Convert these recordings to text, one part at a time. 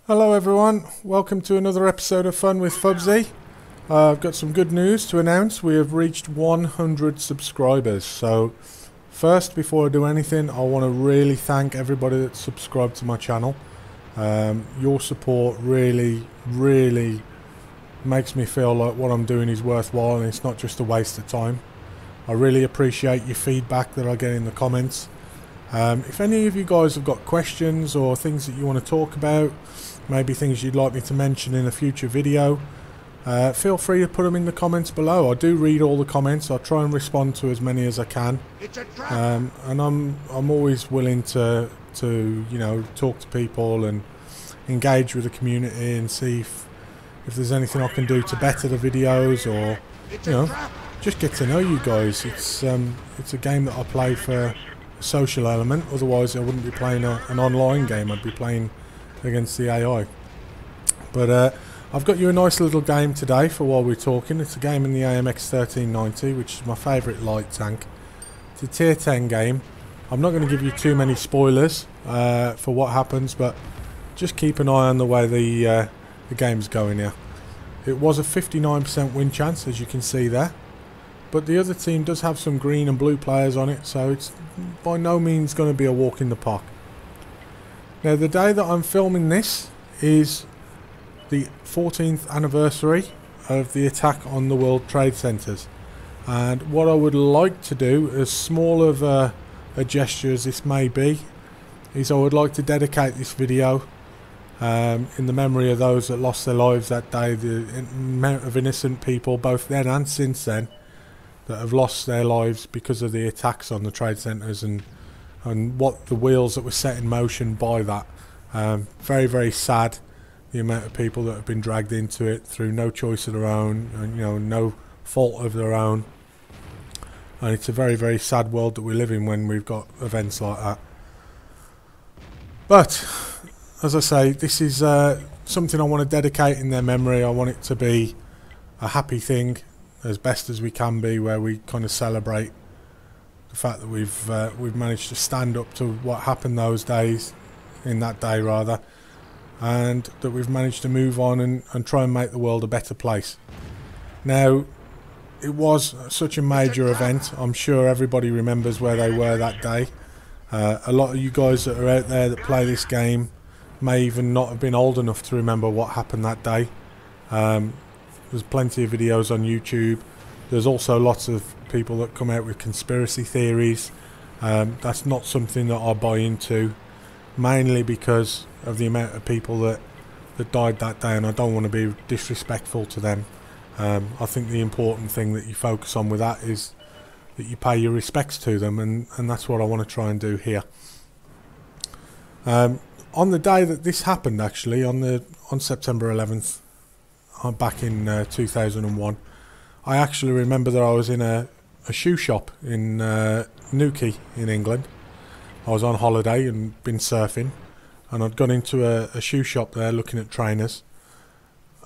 Hello everyone, welcome to another episode of Fun with Fubzy. I've got some good news to announce. We have reached 100 subscribers. So first, before I do anything, I want to really thank everybody that's subscribed to my channel. Your support really makes me feel like what I'm doing is worthwhile and it's not just a waste of time. I really appreciate your feedback that I get in the comments. If any of you guys have got questions or things that you want to talk about, maybe things you'd like me to mention in a future video, feel free to put them in the comments below. I do read all the comments. I'll try and respond to as many as I can. And I'm always willing to talk to people and engage with the community and see if there's anything I can do to better the videos, or just get to know you guys. It's a game that I play for a social element. Otherwise I wouldn't be playing an online game. I'd be playing against the AI. But I've got you a nice little game today for while we're talking. It's a game in the AMX 1390, which is my favourite light tank. It's a tier 10 game. I'm not going to give you too many spoilers for what happens, but just keep an eye on the way the game's going here. It was a 59% win chance, as you can see there, but the other team does have some green and blue players on it, so it's by no means going to be a walk in the park. Now, the day that I'm filming this is the 14th anniversary of the attack on the World Trade Centers, and what I would like to do, as small of a gesture as this may be, is I would like to dedicate this video in the memory of those that lost their lives that day, the amount of innocent people, both then and since then, that have lost their lives because of the attacks on the trade centres and what the wheels that were set in motion by that. Very sad, the amount of people that have been dragged into it through no choice of their own, and no fault of their own. And it's a very sad world that we live in when we've got events like that. But as I say, this is something I want to dedicate in their memory. I want it to be a happy thing, as best as we can be, where we kind of celebrate the fact that we've managed to stand up to what happened those days, in that day rather, and that we've managed to move on and try and make the world a better place. Now, it was such a major event. I'm sure everybody remembers where they were that day. A lot of you guys that are out there that play this game may even not have been old enough to remember what happened that day. There's plenty of videos on YouTube. There's also lots of people that come out with conspiracy theories. That's not something that I buy into, mainly because of the amount of people that died that day, and I don't want to be disrespectful to them. I think the important thing that you focus on with that is that you pay your respects to them, and that's what I want to try and do here. On the day that this happened, actually, on September 11th, back in 2001, I actually remember that I was in a shoe shop in Newquay in England. I was on holiday and been surfing, and I'd gone into a shoe shop there looking at trainers,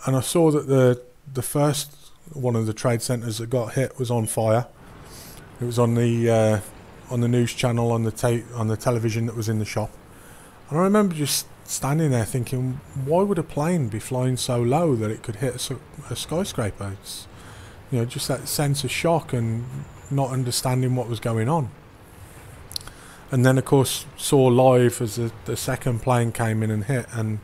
and I saw that the first one of the trade centres that got hit was on fire. It was on the news channel on the television that was in the shop, and I remember just standing there thinking, why would a plane be flying so low that it could hit a skyscraper? It's, just that sense of shock and not understanding what was going on. And then of course saw live as the second plane came in and hit, and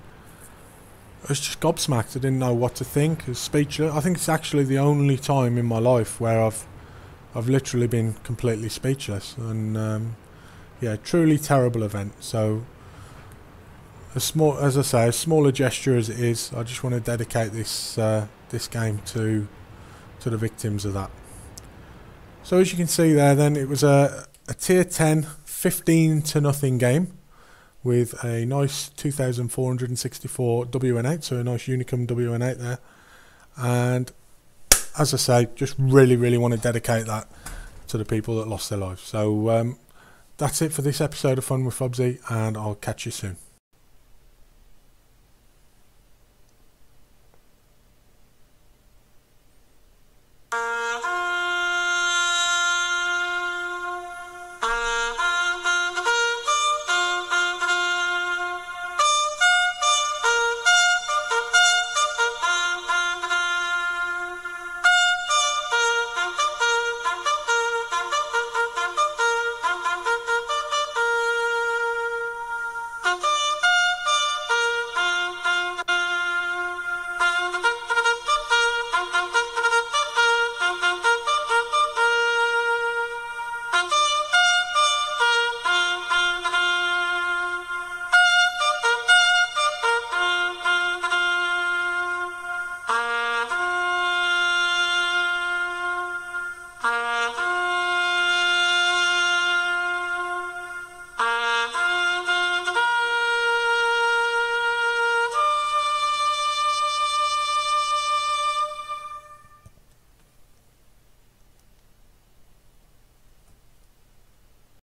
I was just gobsmacked. I didn't know what to think. I was speechless. I think it's actually the only time in my life where I've literally been completely speechless. And yeah, truly terrible event. So as I say, as small a gesture as it is, I just want to dedicate this game to the victims of that. So as you can see there, then it was a tier 10 15-0 game with a nice 2464 WN8, so a nice Unicum WN8 there. And as I say, just really want to dedicate that to the people that lost their lives. So that's it for this episode of Fun with Fubzy, and I'll catch you soon.